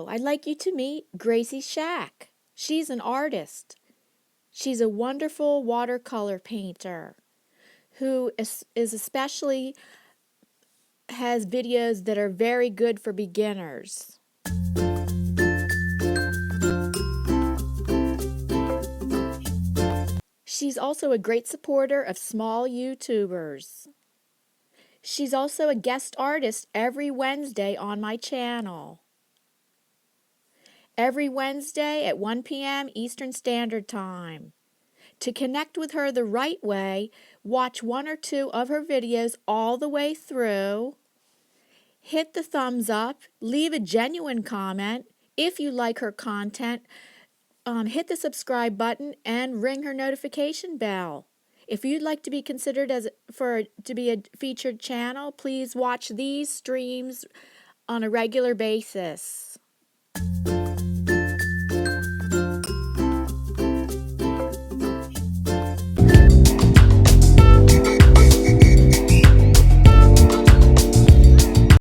Hello, I'd like you to meet Gracie Shack. She's an artist. She's a wonderful watercolor painter who is especially has videos that are very good for beginners. She's also a great supporter of small YouTubers. She's also a guest artist every Wednesday on my channel. Every Wednesday at 1 p.m. Eastern Standard Time. To connect with her the right way, watch one or two of her videos all the way through. Hit the thumbs up, leave a genuine comment. If you like her content, hit the subscribe button and ring her notification bell. If you'd like to be considered to be a featured channel, please watch these streams on a regular basis.